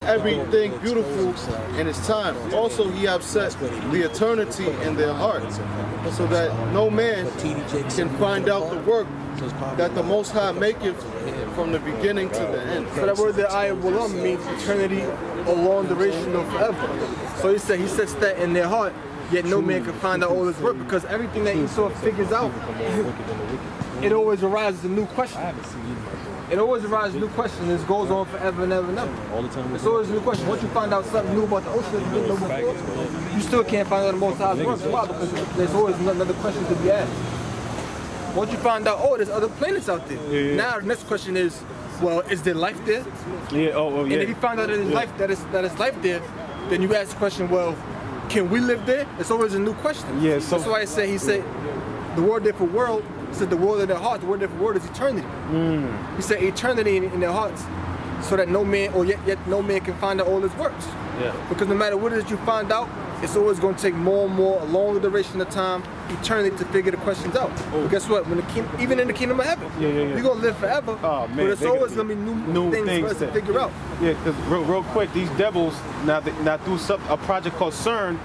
everything beautiful in its time. Also, he have set the eternity in their hearts, so that no man can find out the work that the Most High maketh from the beginning to the end. So that word that YAHAWAH means eternity or long duration or forever. So he sets that in their heart, yet no man can find out all his work, because everything that Esau figures out, it always arises a new question. It always arises a new question. This goes on forever and ever and ever. All the time. It's always a new question. Once you find out something new about the ocean that you didn't know before, you still can't find out the Most High's work. Why? Because there's always another question to be asked. Once you find out, oh, there's other planets out there. Yeah. Now the next question is, well, is there life there? Yeah. Oh, yeah. And if you find out that there's life, that is life there, then you ask the question, well, can we live there? It's always a new question. Yeah. So that's why he said, the word there for world. He said the world in their heart. The word there for word is eternity. He said eternity in their hearts, so that no man, or yet no man can find out all his works. Yeah. Because no matter what it is you find out, it's always going to take more and more, a longer duration of time, eternity, to figure the questions out. But guess what? When even in the kingdom of heaven, you're going to live forever. Oh, man, but it's always going to be new things for us to figure out. Yeah, because real quick, these devils, now through a project called CERN,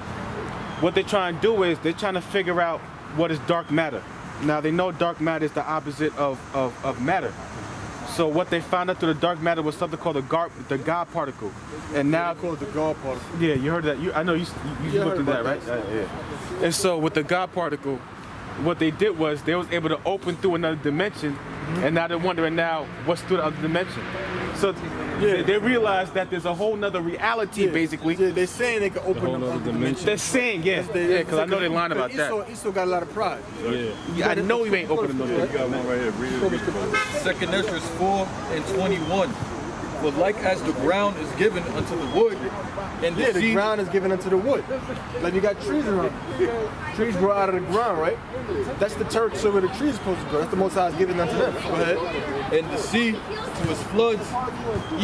what they're trying to do is they're trying to figure out what is dark matter. Now they know dark matter is the opposite of matter. So what they found out through the dark matter was something called the God particle. And now called the God particle. Yeah, you heard that. I know you looked at that, right? Yeah. And so with the God particle, what they did was they was able to open through another dimension, and now they're wondering now what's through the other dimension. So they realized that there's a whole nother reality, basically. Yeah, they're saying they can open up other dimensions. They're saying, because I know they're lying about that. Esau got a lot of pride. Yeah, I know you ain't opening those. You got one right here. Read it. 2nd Esdras 4:21. For like as the ground is given unto the wood, and the the ground is given unto the wood. Like you got trees around. Trees grow out of the ground, right? That's the territory where the trees are supposed to grow. That's the Most High is given unto them. Go ahead. And the sea to its floods,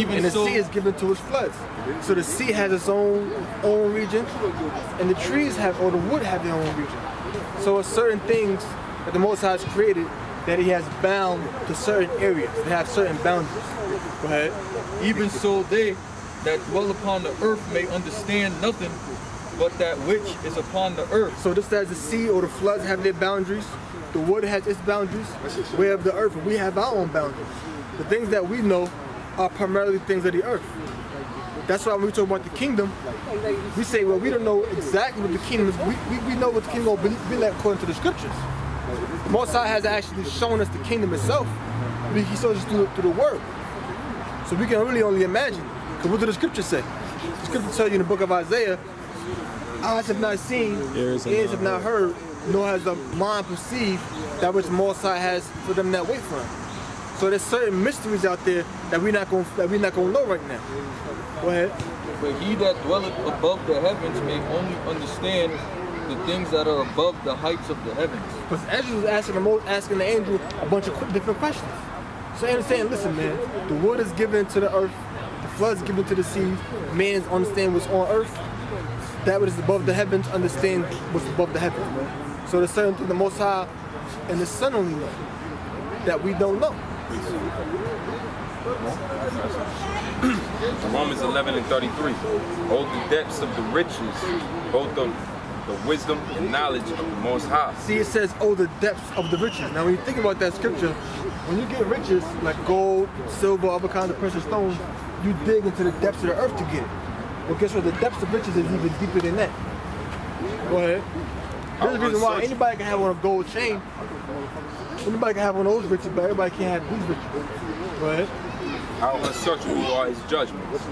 even and the sea is given to its floods. So the sea has its own region, and the trees have, or the wood have their own region. So it's certain things that the Most High has created that He has bound to certain areas. They have certain boundaries. Go ahead. Even so they that dwell upon the earth may understand nothing but that which is upon the earth. So just as the sea or the floods have their boundaries, the wood has its boundaries, we have the earth, and we have our own boundaries. The things that we know are primarily things of the earth. That's why when we talk about the kingdom, we say, well, we don't know exactly what the kingdom is. We know what the kingdom will be like according to the scriptures. The Most High has actually shown us the kingdom itself. He shows us through the word. So we can really only imagine. Because what do the scriptures say? The scripture tells you in the book of Isaiah, eyes have not seen, ears have not heard, nor has the mind perceived that which the Most High has for them that wait for Him. So there's certain mysteries out there that we're not gonna know right now. Go ahead. But he that dwelleth above the heavens may only understand the things that are above the heights of the heavens. Because Ezra was asking the angel a bunch of different questions. So they're saying, listen, man, the wood is given to the earth, the flood is given to the sea, man understand what's on earth, that which is above the heavens understand what's above the heavens, man. So there's certain things the Most High and the Son only know that we don't know. Romans 11:33. Hold the depths of the riches, both of the wisdom and knowledge of the Most High. See, it says, oh, the depths of the riches. Now, when you think about that scripture, when you get riches, like gold, silver, other kinds of precious stones, you dig into the depths of the earth to get it. Well, guess what? The depths of riches is even deeper than that. Go ahead. There's a reason why anybody can have on a gold chain. Anybody can have one of those riches, but everybody can't have these riches. Go ahead. How unsearchable are His judgments,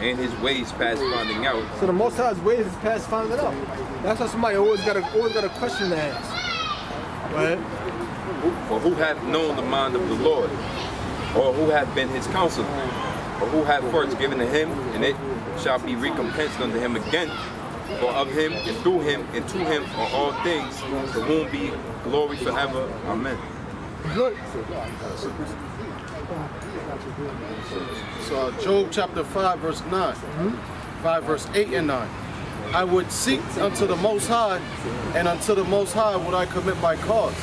and His ways past finding out. So the Most High's ways is past finding out. That's why somebody always got a question to ask. Go ahead. For who hath known the mind of the Lord, or who hath been His counselor, or who hath first given to Him, and it shall be recompensed unto Him again. For of Him, and through Him, and to Him are all things, to whom be glory forever. Amen. Good. So Job chapter 5 verse 9, 5 verse 8 and 9. I would seek unto the Most High, and unto the Most High would I commit my cause,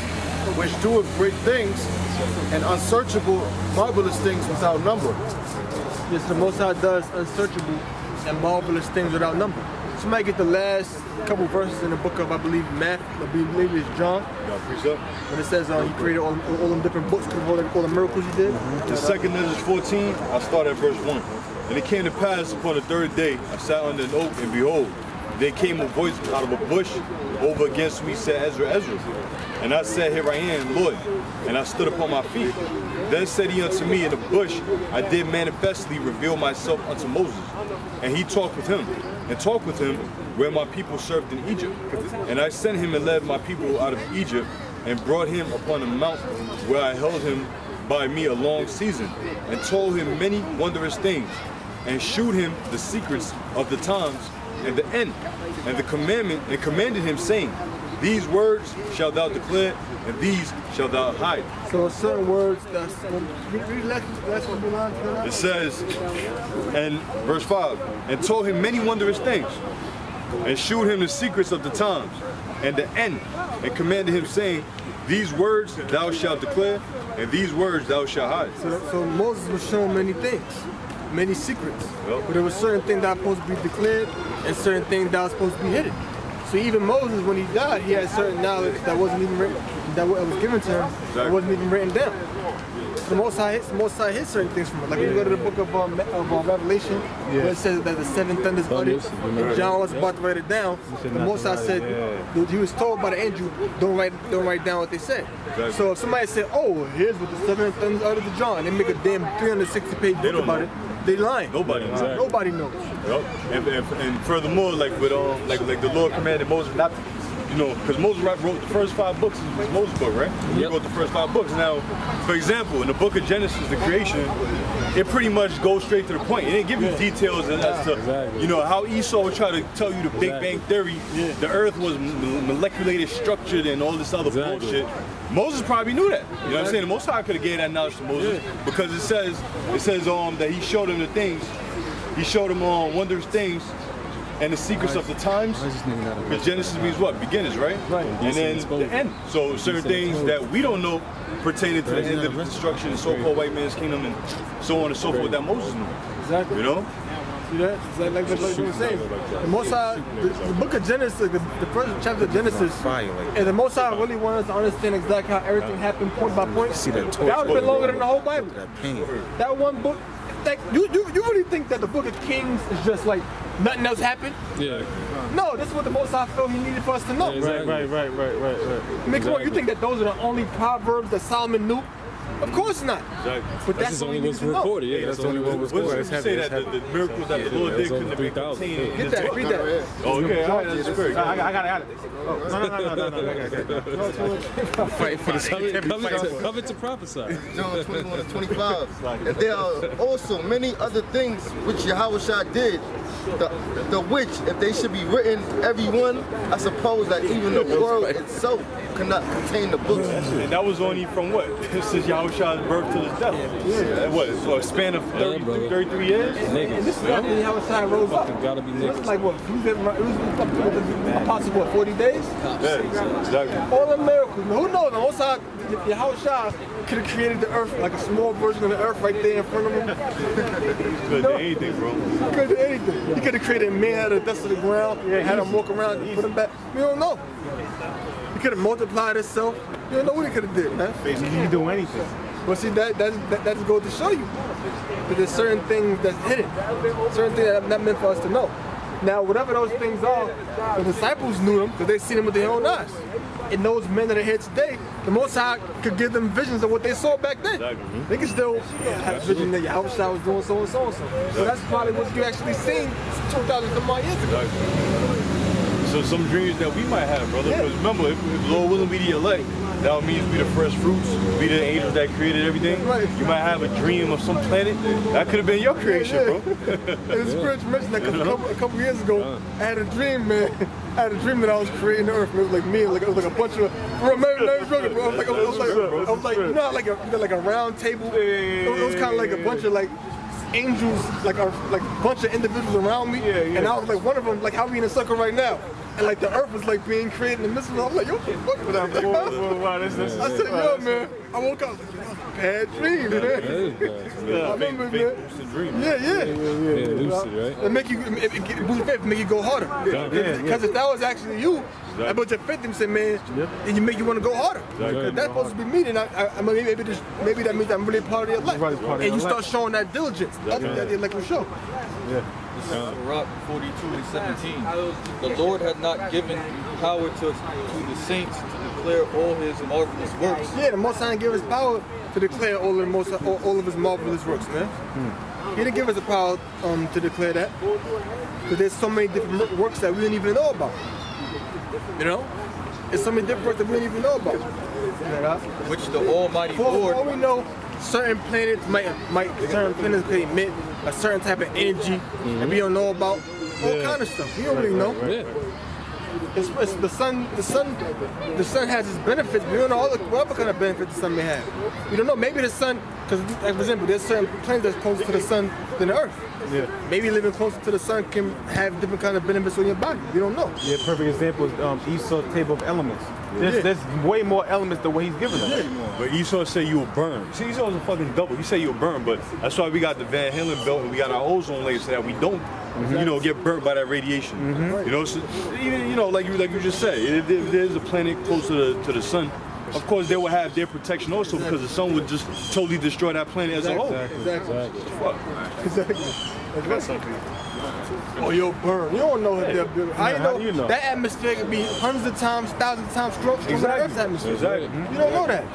which doeth great things, and unsearchable, marvelous things without number. Yes, the Most High does unsearchable and marvelous things without number. So you might get the last couple verses in the book of, I believe, Matthew, I believe it's John. When it says he created all them different books, all the miracles he did. The second is 14, I start at verse 1. And it came to pass upon the third day, I sat under an oak, and behold, there came a voice out of a bush over against me, said, Ezra, Ezra. And I said, Here I am, Lord. And I stood upon my feet. Then said he unto me, In the bush I did manifestly reveal myself unto Moses. And he talked with him, where my people served in Egypt. And I sent him and led my people out of Egypt, and brought him upon a mount where I held him by me a long season, and told him many wondrous things, and shewed him the secrets of the times and the end, and the commandment, and commanded him, saying, These words shalt thou declare, and these shalt thou hide. So certain words that's it says, and verse 5, and told him many wondrous things, and shewed him the secrets of the times and the end, and commanded him, saying, These words thou shalt declare, and these words thou shalt hide. So Moses was shown many things, many secrets. Yep. But there were certain things that were supposed to be declared and certain things that were supposed to be hidden. So even Moses, when he died, he had certain knowledge that wasn't even written, that was given to him, that wasn't even written down. The Most High hid certain things from it. Like when you go to the book of Revelation, where it says that the seven thunders uttered, and John was about to write it down. The Most High said, he was told by the angel, don't write down what they said. Exactly. So if somebody said, oh, here's what the seven thunders uttered to John, they make a damn 360-page book about it. They lying. Nobody knows. Exactly. Nobody knows. Yep. And furthermore, like with like the Lord commanded Moses not to, because Moses wrote the first 5 books. It was Moses' book, right? He wrote the first 5 books. Now, for example, in the book of Genesis, the creation, it pretty much goes straight to the point. It didn't give you details as to, how Esau would try to tell you the Big Bang Theory. The earth was molecularly structured and all this other bullshit. Moses probably knew that. You know what I'm saying? The Most High could have gave that knowledge to Moses because it says that he showed him the things. He showed him wondrous things and the secrets of the times. Because Genesis means what? Beginnings, right? Right. And then the end. So certain things that we don't know pertaining to the end of the destruction, the so-called white man's kingdom, and so on and so forth that Moses knew. Exactly. You know? See that? It's like you were saying. The Most High, the book of Genesis, the first chapter of Genesis, and the Most High really wanted us to understand exactly how everything happened point by point. That would have been longer than the whole Bible. That one book, like you really think that the book of Kings is just like nothing else happened? Yeah. No, this is what the Most High felt he needed for us to know. Right. Make sure you think that those are the only proverbs that Solomon knew? Of course not. Exactly. But that's only what's recorded. Yeah, that's only what was recorded. What say that the miracles that the Lord did couldn't have been contained. Get that, read that. Oh, okay, all right, that's great. I got it. No. Fight for the covet to prophesy. John 21-25. And there are also many other things which YAHAWASHI did, the which, if they should be written, every one, I suppose that even the world itself cannot contain the books. And that was only from what? Since Yahushua's birth to his death. What? For a span of 33 years? And this is after Yahawashi rose up. Gotta be niggas. Like what? It was possible, 40 days? Yeah, exactly. All the miracles. Who knows? The Most High, Yahawashi could have created the earth, like a small version of the earth right there in front of him. Could do anything, bro. He could do anything. He could have created a man out of the dust of the ground, had him walk around, put him back. We don't know. He could have multiplied himself. You don't know what he could have did, man. He can do anything. But see, that just goes to show you that there's certain things that's hidden, certain things that are not meant for us to know. Now, whatever those things are, the disciples knew them because they seen them with their own eyes. And those men that are here today, the Most High could give them visions of what they saw back then. Exactly. They can still have a vision that Yahawashi was doing so and so and so. So that's probably what you actually seen 2,000 some odd years ago. So some dreams that we might have, brother. Because remember, if Lord willing be the elect, that would mean be the first fruits, be the angels that created everything. You might have a dream of some planet. That could have been your creation, bro. It's spiritual mention that because a couple years ago, I had a dream, man. I had a dream that I was creating the earth. It was like me, it was like a bunch of, bro, maybe joking, bro. I was like, you know, like a round table. It was kind of like a bunch of like angels, like a bunch of individuals around me, and I was like one of them, like how we in a circle right now. And like the earth was like being created in the midst of it. I was like, yo, what the fuck? I said, yo, man. I woke up, bad dream, man. That is bad. I remember, man. Yeah. Lucid, right? It make you, it boost your faith, make you go harder. Because if that was actually you, I put your faith in, say, man, and you make you want to go harder. Because that's supposed to be me, then maybe that means I'm really part of your life. And you start showing that diligence. That's what the elect will show. Barak 42:17. The Lord had not given power to the saints to declare all his marvelous works. Yeah, the Most High didn't give us power to declare all of his marvelous works, man. He didn't give us the power to declare that. Because there's so many different works that we didn't even know about. You know? There's so many different works that we didn't even know about. Which the Almighty Lord... For all we know, certain planets could emit a certain type of energy that we don't know about. All kind of stuff. We don't really know. It's the sun has its benefits, but we don't know what other kind of benefits the sun may have. We don't know. Maybe the sun, because like for example, there's certain planets that's closer to the sun than the Earth. Maybe living closer to the sun can have different kind of benefits on your body. We don't know. Perfect example is Esau's table of elements. There's way more elements than what he's giving us. But Esau say you will burn. See, Esau's a fucking double. He say you'll burn, but that's why we got the Van Halen belt and we got our ozone layer so that we don't, you know, get burnt by that radiation. You know, so, you know, like you just said, if there's a planet closer to the sun, of course they will have their protection also because the sun would just totally destroy that planet as a whole. Exactly. That's something. Oh, you'll burn. You don't know what they're building. How do you know? That atmosphere could be hundreds of times, thousands of times stronger than the Earth's atmosphere. You don't know that.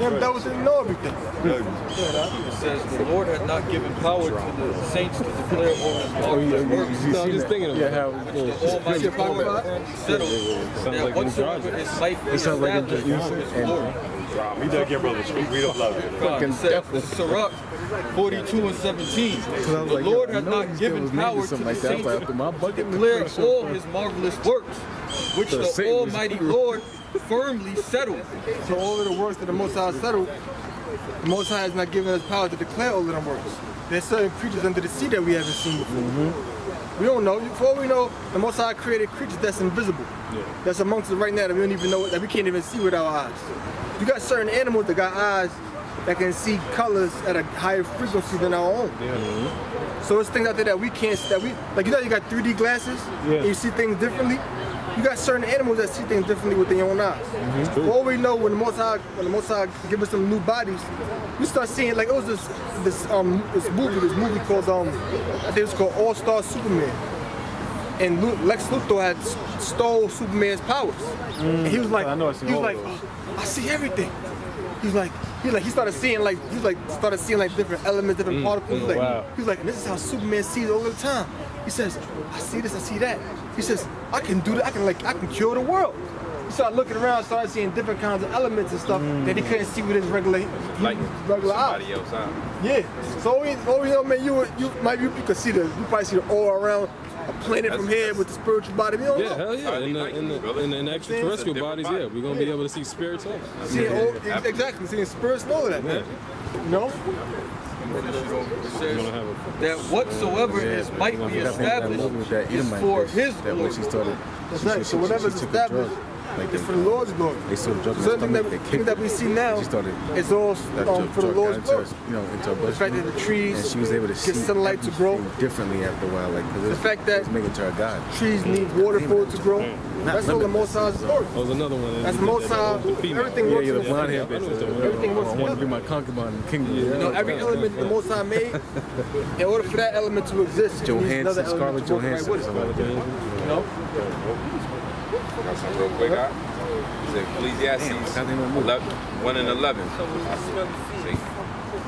That was didn't know everything. It says the Lord had not given power to the saints to declare all his marvelous works. No, I'm just thinking about how the Almighty Lord firmly settled that whatsoever is life is established for his glory. Read that again, brother. Read up loud. It says, Sirach 42:17. The Lord had not given power to the saints to declare all his marvelous works, which the Almighty Lord firmly settled. So all of the works that the Most High settled, the Most High has not given us power to declare all of them works. There's certain creatures under the sea that we haven't seen before. We don't know. Before we know, the Most High created creatures that's invisible. That's amongst us right now that we don't even know, that we can't even see with our eyes. You got certain animals that got eyes that can see colors at a higher frequency than our own. So it's things out there that we can't, like you know, you got 3D glasses and you see things differently. You got certain animals that see things differently with their own eyes. For all we know, when the Most High give us some new bodies, we start seeing, like it was this movie called I think it was called All Star Superman. And Lex Luthor had stole Superman's powers. And he was like, I see everything. He started seeing different elements, different particles. He was like, and this is how Superman sees all the time. He says, I see this, I see that. He says, I can do that, I can cure the world. He started looking around, started seeing different kinds of elements and stuff that he couldn't see with his regular eyes. Yeah. So all we know, man, you could see you probably see the aura around a planet from here with the spiritual body. We don't know. Hell yeah. In the extraterrestrial bodies, we're gonna be able to see spirits all. Exactly, seeing spirits and all of that, man. You know? It says that whatsoever is might be established is for his glory. That's right. So whatever's established is for the Lord's glory. So everything that we see now is all for the Lord's glory. The fact that the trees get sunlight to grow differently after a while, the fact that trees need water for it to grow. That's all the Most High's glory. That was another one. That's the Most High. Everything works. The blonde hair bitch. Everything works. I want to be my concubine in the kingdom. You know, every element the Most High made, in order for that element to exist, Johansson, Scarlett Johansson, something like that. You know? Got some real quick, It's Ecclesiastes 1:11.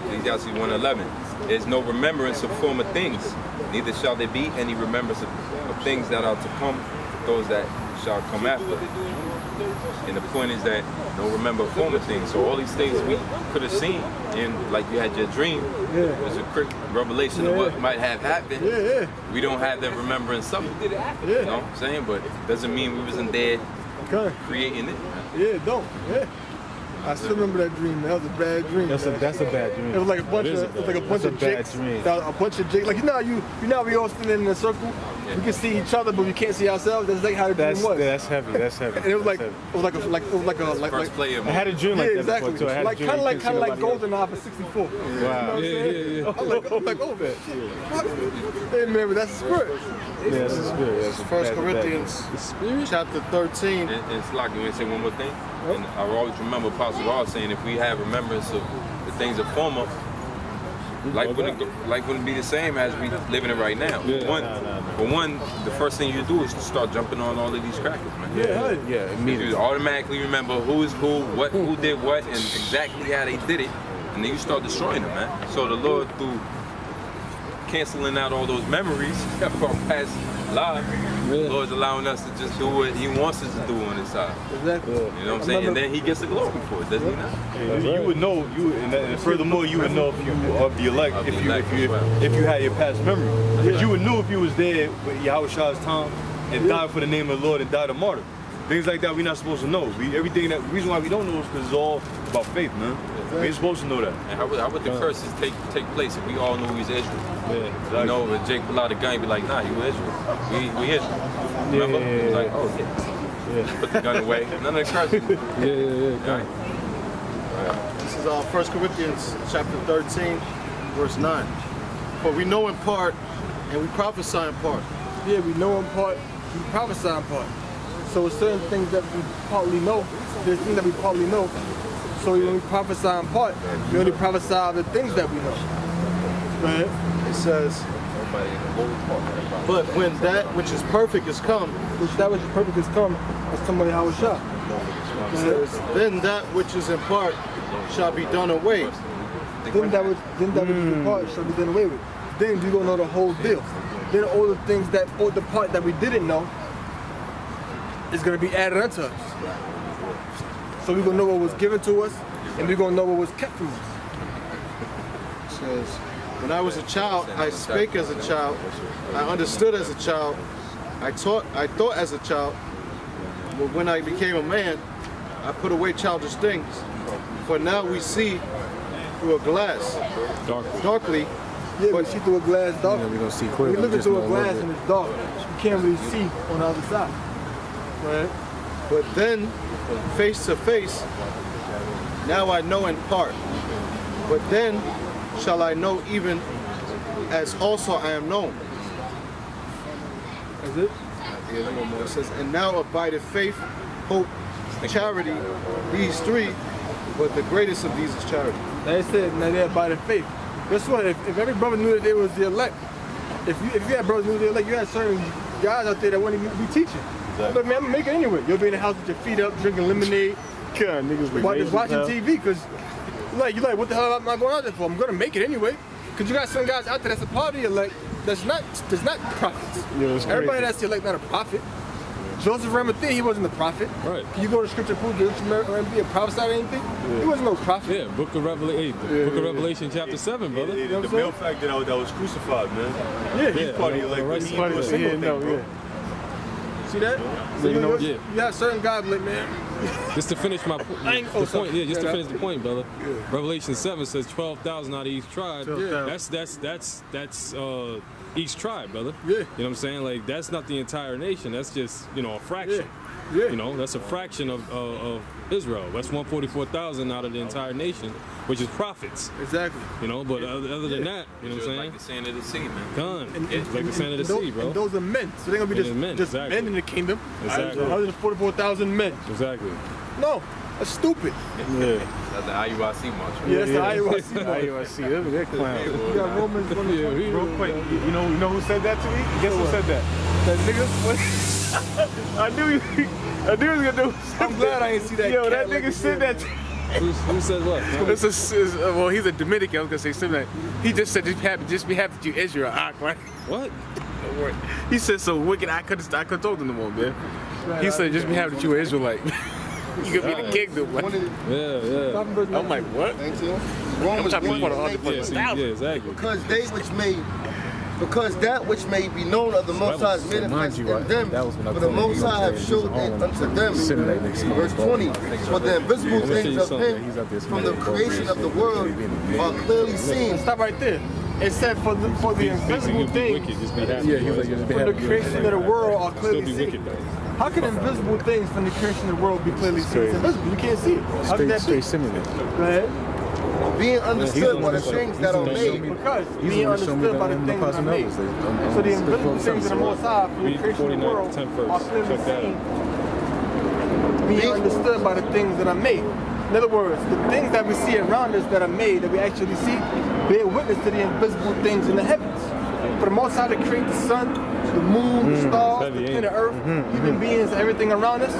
Ecclesiastes 1:11. There's no remembrance of former things, neither shall there be any remembrance of things that are to come, those that shall come after. And the point is that don't remember former things. So all these things we could have seen, and like you had your dream, there's a quick revelation of what might have happened. We don't have that remembrance of it. You know what I'm saying? But it doesn't mean we wasn't there creating it. I still remember that dream. That was a bad dream. That's a bad dream. It was like a bunch of jakes. A bunch of jakes. Like you know we all standing in a circle we can see each other, but we can't see ourselves. That's like how the dream was. That's heavy. That's heavy. And it was like First player. I had a dream like that before too. I had a dream kind of like GoldenEye for 64. Wow. Yeah. I'm like, oh man. Hey man, but that's the spirit. Yeah, that's the spirit. First Corinthians chapter 13. And Slock, you want to say one more thing? And I always remember Apostle God saying, if we have remembrance of the things of former, life wouldn't be the same as we living it right now. For one, the first thing you do is to start jumping on all of these crackers, man. Yeah, immediately. You automatically remember who is who, who did what, and exactly how they did it, and then you start destroying them, man. So the Lord, through canceling out all those memories of our past lives, the Lord's allowing us to just do what He wants us to do on this side. Exactly. You know what I'm saying? And then He gets the glory for it, doesn't He not? You would know, and furthermore, you would know if you are the elect, if you had your past memory. Because you would know if you was there with Yahawash's time and died for the name of the Lord and died a martyr. Things like that we're not supposed to know. The reason why we don't know is because it's all about faith, man. We ain't supposed to know that. And how would the curses take place if we all knew he's Israel? Yeah, exactly. You know, if Jake pull out a gun, he'd be like, nah, you Israel. We Israel. Remember? He was like, oh yeah. Put the gun away. None of the curses. This is 1 Corinthians chapter 13, verse 9. For we know in part, and we prophesy in part. Yeah, we know in part, we prophesy in part. So certain things that we partly know, there's things that we partly know. So when we prophesy in part, we only prophesy the things that we know. Right? It says, but when that which is perfect is come, that which is perfect is come, as somebody YAHAWASHI. It says, then that which is in part shall be done away. Then that which is in part shall be done away with. Then you're gonna know the whole deal. Then all the things all the part that we didn't know is gonna be added unto us. So we're gonna know what was given to us, and we're gonna know what was kept from us. It says, when I was a child, I spake as a child, I understood as a child, I thought as a child, but when I became a man, I put away childish things. For now we see through a glass, darkly. Yeah, we see through a glass darkly. We're gonna see clearly. We're looking through a glass and it's dark. You can't really see on the other side. Right? But then, face to face, now I know in part. But then shall I know even as also I am known. That's it? It says, and now abideth faith, hope, charity, these three, but the greatest of these is charity. They said, now they abide in faith. Guess what? If every brother knew that they was the elect, if you had brothers who knew they were the elect, you had certain guys out there that wouldn't even be teaching. Exactly. Look, man, I'm gonna make it anyway. You'll be in the house with your feet up, drinking lemonade, just watching TV, because you're like, what the hell am I going out there for? I'm gonna make it anyway. Because you got some guys out there that's a part of the elect that's not prophets. Yeah, everybody that's the elect not a prophet. Joseph Ramadan, he wasn't a prophet. Right. Can you go to scripture and prove that be a prophet or anything? Yeah. He wasn't no prophet. Yeah, Book of Revelation chapter 7, brother. The male factor that was crucified, man. Yeah, he's part of the elect. He's part of the thing, bro. See that? So you have certain guys like, man. Just to finish my point, to finish the point, brother. Yeah. Revelation 7 says 12,000 out of each tribe. Yeah. That's each tribe, brother. Yeah. You know what I'm saying? Like, that's not the entire nation. That's just, a fraction. Yeah. You know, that's a fraction of Israel. That's 144,000 out of the entire nation, which is prophets. Exactly. But other than that, you know what I'm saying? Like the sand of the sea, man. Gone. Like the sand of the sea, bro. And those are men. So they're going to be just men in the kingdom. Exactly. 144,000 men. Exactly. No, that's stupid. Yeah. That's the IUIC march. Yeah, that's the IUIC march. IUIC, they're clowns. You got Romans real quick, you know who said that to me? Guess who said that? That nigga? I knew he was gonna do. I'm glad I didn't see that. Yo, that nigga said that. Who said what? Well, he's a Dominican. I was gonna say something. He just said, just be happy that you Israel. Right? What? He said so wicked. I could have told him no more, man. He said, just be happy that you were Israelite. You could be the kingdom. Like. Yeah. I'm like, what? Romans 1:1. Yeah, exactly. Because that which may be known of the Most High is manifest in them, for the Most High have showed it unto them. Verse 20, for the invisible things of Him from the creation of the world are clearly seen. Stop right there. It said for the invisible things, just be happy. Yeah, he's like, just be from the happy. creation of the world are Still clearly be seen. wicked though. How can invisible things from the creation of the world be clearly seen? It's invisible. You can't see it. How can that be? Straight similar. Go ahead. Being understood by the things that are made. Because being understood by the things that are made. So the invisible things of the Most High from the creation of the world are clearly seen. Being understood by the things that are made. In other words, the things that we see around us that are made, that we actually see, bear witness to the invisible things in the heavens. For the Most High to create the sun, the moon, the stars, the planet Earth, human beings, everything around us,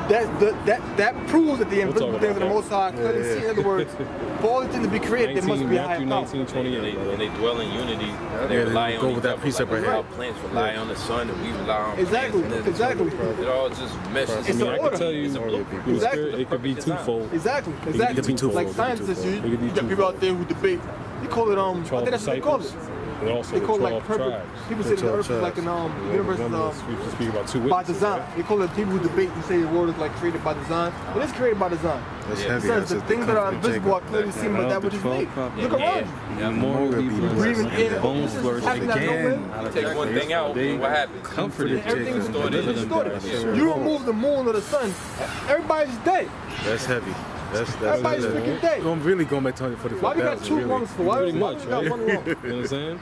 that proves that the invisible things of the Most High clearly see. In other words, for all the things to be created, there must be a higher power. 19:28. And they dwell in unity. They rely on each other. precept right Our plants rely on the sun, and we rely on Exactly, plants. exactly. It all just meshes. It's I mean, I order. can tell you, the spirit, it could be twofold. Exactly, be exactly. twofold. Like It could be scientists, twofold. you It could be got people out there who debate. They call it I think 12 that's what they call it. disciples, and also They the call it 12 like perfect. tribes. People say the earth is like an universe We speak about two by witnesses. design. They call it people who debate and say the world is like created by design. It is created by design. That's It heavy. says the things that are invisible are clearly seen by that which is made. Look around you. Yeah, More will be Breathing in, bones this is flourish happening out of nowhere. take one thing out, and what happens? comforted Everything is Jacob. distorted. You remove the moon or the sun, everybody's dead. That's heavy. Everybody's freaking dead. I'm really going back to 44. Why we got two lungs for? Why Pretty we much, got right? one lung? You know what I'm saying?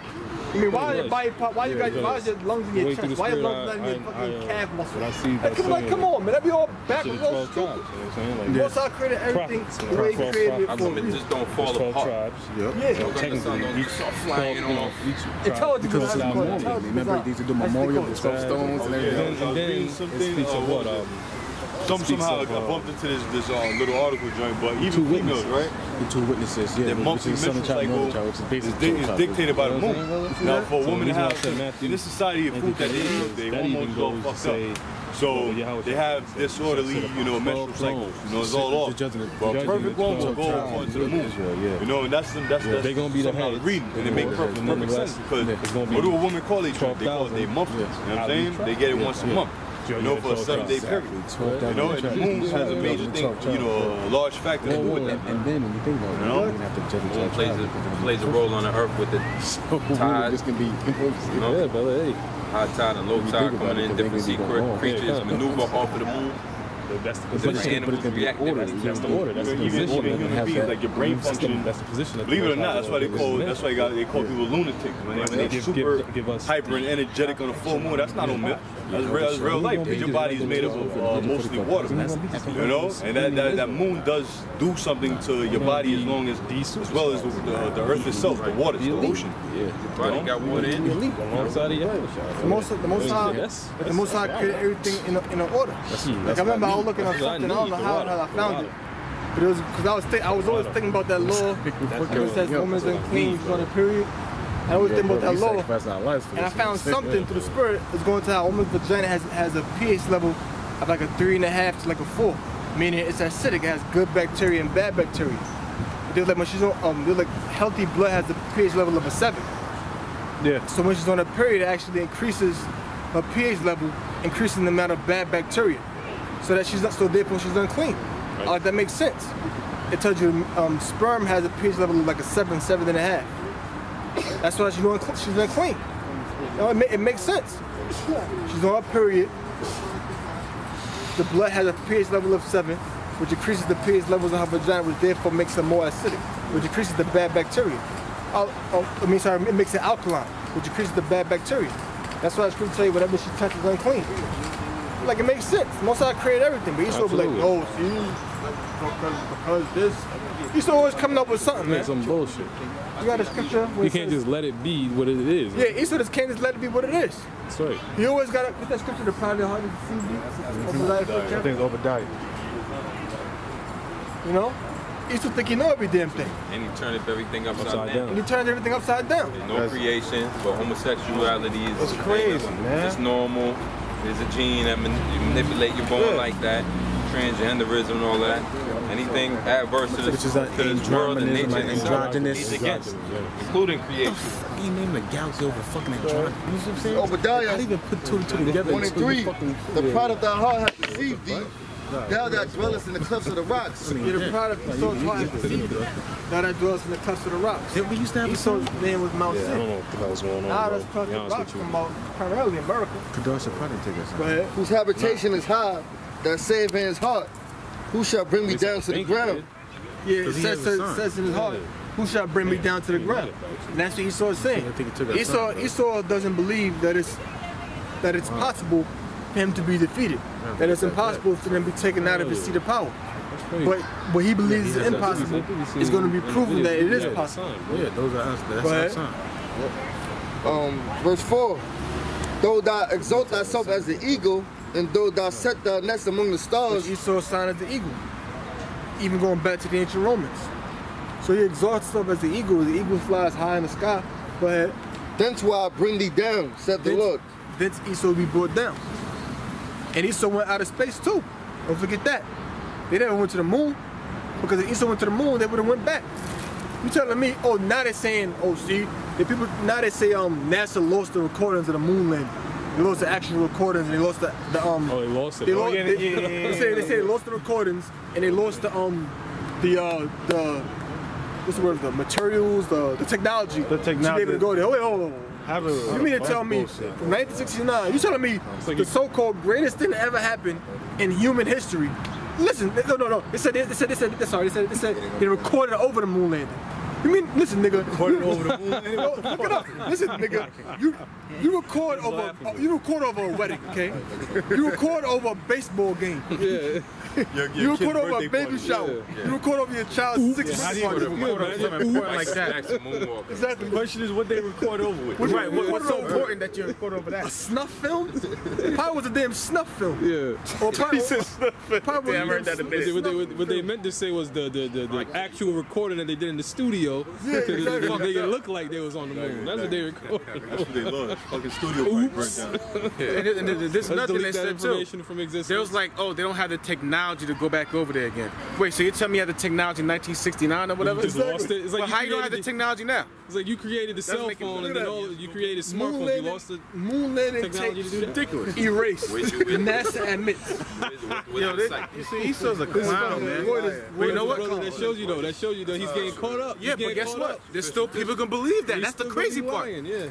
I mean, why Pretty why you guys? Why is your lungs in your Going through chest? the Why your spirit, lungs not in your fucking calf muscle? When I see Like, that come on, man. That be all backwards, the all 12 stupid. tribes, you know what I'm saying? Like, Most I created everything prophets, the way he 12 created it I for a mean, it reason. just don't fall 12 apart. tribes. Yep. Yeah. Technically, each flying tribe, off. each tribe. Intelligence Because it's is not called normal. intelligence Remember, design. they used to do That's memorial the with code. 12 stones and everything. And then it speaks of what? Somehow I bumped into this little article joint, but even females, right? The two witnesses, yeah. Their monthly menstrual cycle is dictated by the moon. Now, for a woman to have, in this society of food that they eat, their hormones go fucked up. So they have disorderly, menstrual cycles. It's all off. But a perfect one will go according to the moon. And that's they're gonna be the something I was heads. reading, and it makes perfect sense because what do a woman call each other? They call it their monthly. You know what I'm saying? They get it once a month. For a 7-day period. And the moon has a major thing, a large factor to do with that. And then when you think about it, you don't have to judge Moon each other. plays a role on the earth with the tide. This can be, Yeah, brother, hey. High tide and low tide coming in, different sea creatures maneuver off of the moon. That's the Different position. animals react differently. That's the order. That's the Even position. human beings, like your brain function. That's the position. Believe it or not, that's why they call people lunatics. When they super hyper and energetic on a full moon, that's not no myth. That's real life. Because your body is made up of mostly water. And that moon does do something to your body as well as the earth itself, the water, the ocean. Your body got water in it. Alongside of The Most High created everything in an order. Like I remember I was looking at something, I don't know how I found it. But it was because I was always thinking about that law. It says woman's unclean, she's on a period. I always think about that law. And I found something through the spirit that's going to how a woman's vagina has a pH level of like a 3.5 to like a 4. Meaning it's acidic, it has good bacteria and bad bacteria. They're like when she's on they're like healthy blood has a pH level of a 7. Yeah. So when she's on a period, it actually increases her pH level, increasing the amount of bad bacteria. So that therefore she's unclean. Right. That makes sense. It tells you sperm has a pH level of like a 7, 7.5. That's why she's unclean. It makes sense. She's on a period. The blood has a pH level of 7, which increases the pH levels in her vagina, which therefore makes her more acidic, which increases the bad bacteria. It makes it alkaline, which increases the bad bacteria. That's why the scripture tell you whatever she touches is unclean. Like it makes sense. Most of I create everything, but he's still like, no, see, because this. He's always coming up with something, man. Some bullshit. You got a scripture? You can't just let it be what it is. Yeah, Esau just can't just let it be what it is. That's right. You always got to put that scripture, the pride of the heart is deceived. I think it's Obadiah. Esau think he know every damn thing. And he turned everything upside down. And he turned everything upside down. There's no creation, but homosexuality is It's crazy, man. It's normal. There's a gene that you manipulate your bone like that. Transgenderism and all that. Anything adverse to the world and nature androgynous, he's against, including creation. He named the galaxy over fucking androgynous. You know what I'm saying? Obadiah, I didn't even put two and two together. 23, the pride of thy heart hath deceived thee, Thou that dwellest in the clefts of the rocks. You're the product of Esau's heart and conceived him. Thou that dwellest in the clefts of the rocks. We used to have Esau's name was Mount I Sin. don't know what the hell's going Now on, that's bro. clefts Be of the honest rocks with you. come out primarily in America. Kadosh probably take us. Go ahead. Whose habitation is high, that saith in his heart, who shall bring me down to the ground? Yeah, it he says, has a son. says in his heart, who shall bring me down to the ground? And that's what Esau is saying. I think he took a son. Esau doesn't believe that it's possible for him to be defeated. That it's impossible for him to be taken out of his seat of power. But what he believes is impossible is going to be proven that it is possible. Yeah, those are us. That's our son. Verse 4. Though thou exalt thyself as the eagle, and though thou set thy nest among the stars. Esau's sign as the eagle. Even going back to the ancient Romans. So he exalts himself as the eagle flies high in the sky. Go ahead. Thence will I bring thee down, saith the Lord. Thence Esau will be brought down. And Esau went out of space too. Don't forget that. They never went to the moon. Because if Esau went to the moon, they would have went back. You telling me, oh, now they're saying, oh, see, the people, now they say NASA lost the recordings of the moon landing. They lost the actual recordings and they lost the Oh, they lost it. They say they lost the recordings and they lost the what's the word? The materials, the technology. The technology. To be able to go there. Wait. You mean to tell me from 1969? You telling me the so-called greatest thing that ever happened in human history? Listen, no. They said they recorded over the moon landing. You mean, listen, nigga. Recorded over the moon landing? Look it up. Listen, nigga. You record over a wedding, okay? You record over a baseball game. Yeah. You record over a baby shower. Yeah. You record over your child's 6 How do you record over something important like that? Exactly. The question is what they record over with. Right, what's so important that you record over A that? snuff film? Probably was a damn snuff film. Yeah. Or probably, Damn, I heard that a minute. What they meant to say was the actual recording that they did in the studio. Yeah, exactly. To make it look like they was on the moon. That's what they recorded. That's what they lost. Fucking studio pipe burnt down. And this Let's another thing they delete that said too. information from existence. They was like, oh, they don't have the technology to go back over there again. Wait, so you tell me you had the technology in 1969 or whatever? You just lost it. It's like But how you don't have the technology now? It's like you created the cell make it phone and look then you created smartphones. You lost the moon landing technology to do that. ridiculous. Erased. NASA admits. Yo, you see, Esau's a clown, man. But you know what? That shows you though. That shows you that he's getting caught up. Yeah, but guess what? There's still people can believe that. That's the crazy part. Yeah.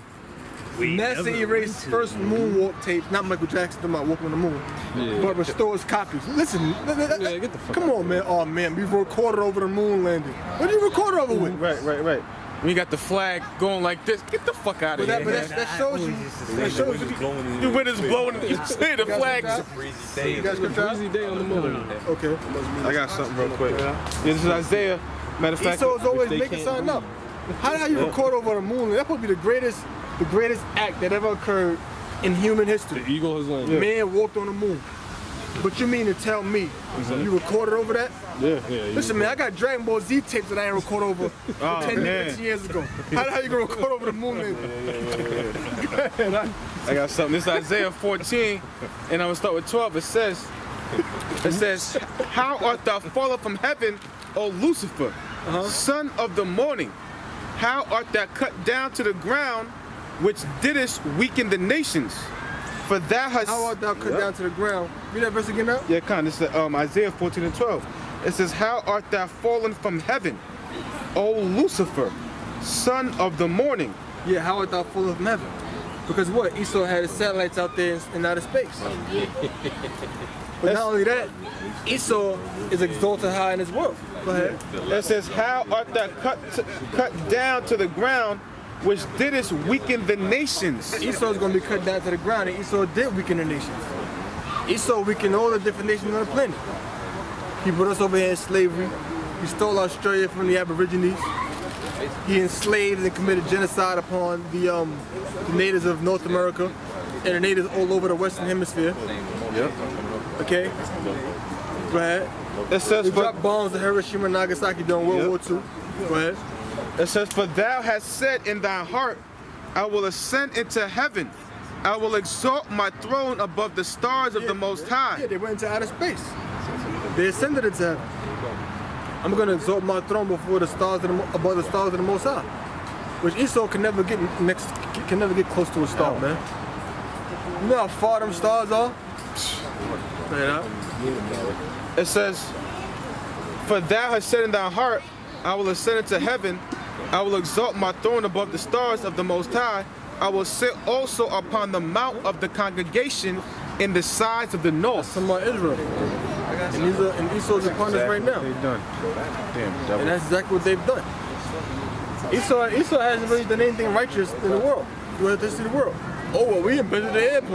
NASA erased first moonwalk tapes, not Michael Jackson, talking about walking on the moon, but restores copies. Listen, get the fuck come on, man. Oh, man, we recorded over the moon landing. What do you record over with? Right. We got the flag going like this. Get the fuck out of here. But that shows you. That shows you. The wind is blowing. You see the flags. You guys can try? Breezy day on the moon. Okay. I got something real quick. Yeah, this is Isaiah. Matter of fact, Esau's always making something up. How you record over the moon? That would be the greatest act that ever occurred in human history. The eagle has landed. Man walked on the moon. But you mean to tell me you recorded over that? Yeah. Listen, man, I got Dragon Ball Z tapes that I ain't record over 10 years ago. How you gonna record over the moon? I got something. This is Isaiah 14, and I'm gonna start with 12. It says, how art thou fallen from heaven, O Lucifer, son of the morning? How art thou cut down to the ground, which didst weaken the nations? For thou hast... How art thou cut down to the ground? Read that verse again now? Yeah, this is Isaiah 14 and 12. It says, how art thou fallen from heaven, O Lucifer, son of the morning? Yeah, how art thou fallen from heaven? Because what? Esau had his satellites out there in outer space. But not only that, Esau is exalted high in his world. Go ahead. It says, how art thou cut down to the ground, which didst weaken the nations? Esau's going to be cut down to the ground, and Esau did weaken the nations. Esau weakened all the different nations on the planet. He put us over here in slavery. He stole Australia from the Aborigines. He enslaved and committed genocide upon the natives of North America and the natives all over the Western Hemisphere. Yep. Okay? Go ahead. It says, he dropped bombs at Hiroshima and Nagasaki during World War II. Go ahead. It says, for thou hast said in thy heart, I will ascend into heaven. I will exalt my throne above the stars of the Most High. Yeah, they went into outer space. They ascended into heaven. I'm going to exalt my throne before the stars above the stars of the Most High, which Esau can never get close to a star, man. You know how far them stars are? It says, "For thou hast said in thy heart, I will ascend into heaven. I will exalt my throne above the stars of the Most High. I will sit also upon the mount of the congregation in the sides of the north." Some of Israel. And Esau's upon us right now. They done. Damn, And that's exactly what they've done. Esau hasn't really done anything righteous in the world. You have to see the world. Oh, well, we invented the airplane.